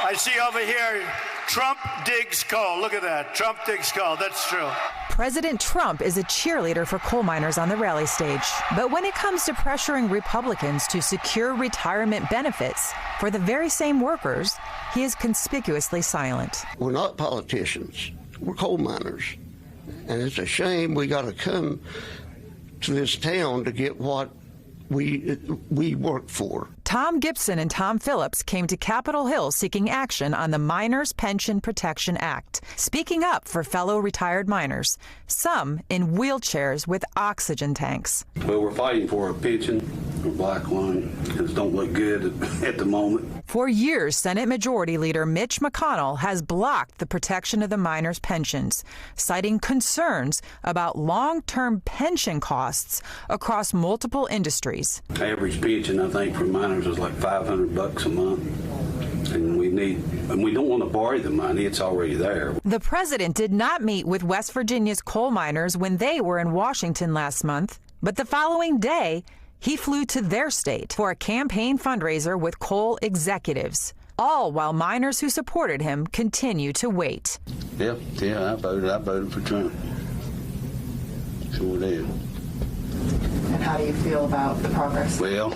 I see over here, Trump digs coal. Look at that. Trump digs coal. That's true. President Trump is a cheerleader for coal miners on the rally stage. But when it comes to pressuring Republicans to secure retirement benefits for the very same workers, he is conspicuously silent. We're not politicians. We're coal miners. And it's a shame we got to come to this town to get what we work for. Tom Gibson and Tom Phillips came to Capitol Hill seeking action on the Miners Pension Protection Act, speaking up for fellow retired miners, some in wheelchairs with oxygen tanks. Well, we're fighting for a pension, a black line, because it don't look good at the moment. For years, Senate Majority Leader Mitch McConnell has blocked the protection of the miners' pensions, citing concerns about long-term pension costs across multiple industries. Average pension, I think, for miners is like $500 a month, and we don't want to borrow the money. It's already there. The president did not meet with West Virginia's coal miners when they were in Washington last month, but the following day, he flew to their state for a campaign fundraiser with coal executives, all while miners who supported him continue to wait. Yeah, I voted for Trump. Sure did. And how do you feel about the progress? Well,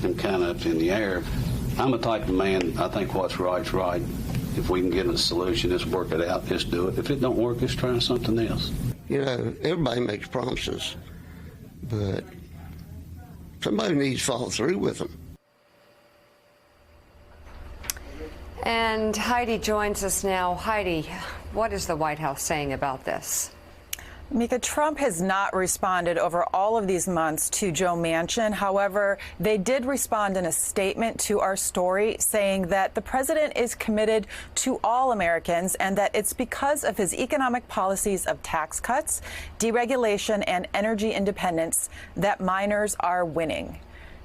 I'm kind of up in the air. I'm the type of man, I think what's right's right. If we can get a solution, let's work it out, let's do it. If it don't work, let's try something else. You know, everybody makes promises, but somebody needs to follow through with them. And Heidi joins us now. Heidi, what is the White House saying about this? Mika, Trump has not responded over all of these months to Joe Manchin. However, they did respond in a statement to our story saying that the president is committed to all Americans and that it's because of his economic policies of tax cuts, deregulation, and energy independence that miners are winning.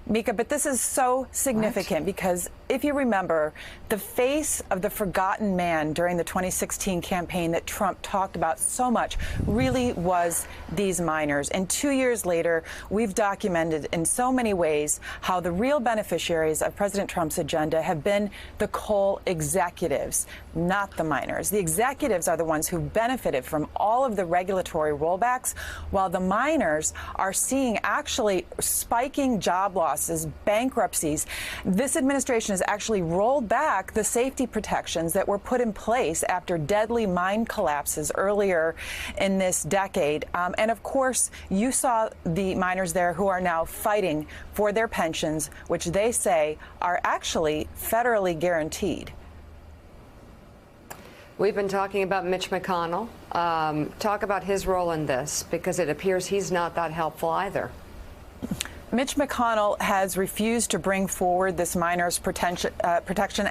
Mika, but this is so significant because if you remember, the face of the forgotten man during the 2016 campaign that Trump talked about so much really was these miners. And 2 years later, we've documented in so many ways how the real beneficiaries of President Trump's agenda have been the coal executives, not the miners. The executives are the ones who benefited from all of the regulatory rollbacks, while the miners are seeing actually spiking job losses, bankruptcies. This administration has actually rolled back the safety protections that were put in place after deadly mine collapses earlier in this decade. And of course, you saw the miners there who are now fighting for their pensions, which they say are actually federally guaranteed. We've been talking about Mitch McConnell. Talk about his role in this, because it appears he's not that helpful either. Mitch McConnell has refused to bring forward this Miners Protection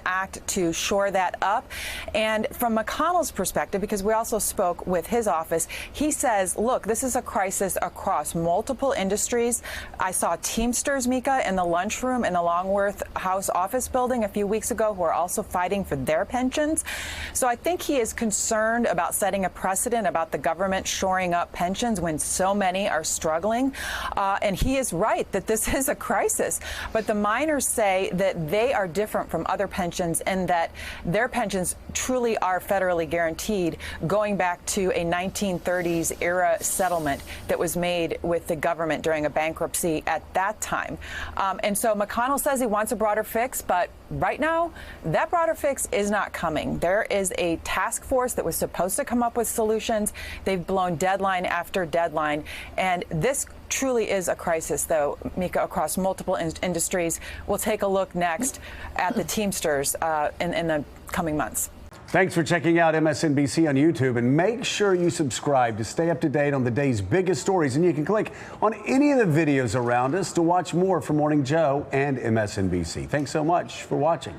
Act to shore that up. And from McConnell's perspective, because we also spoke with his office, he says, look, this is a crisis across multiple industries. I saw Teamsters, Mika, in the lunchroom in the Longworth House office building a few weeks ago who are also fighting for their pensions. So I think he is concerned about setting a precedent about the government shoring up pensions when so many are struggling. And he is right that this is a crisis. But the miners say that they are different from other pensions and that their pensions truly are federally guaranteed, going back to a 1930s era settlement that was made with the government during a bankruptcy at that time. And so McConnell says he wants a broader fix, but right now, that broader fix is not coming. There is a task force that was supposed to come up with solutions. They've blown deadline after deadline. And this truly is a crisis, though, Mika, across multiple industries. We'll take a look next at the Teamsters in the coming months. Thanks for checking out MSNBC on YouTube, and make sure you subscribe to stay up to date on the day's biggest stories. And you can click on any of the videos around us to watch more from Morning Joe and MSNBC. Thanks so much for watching.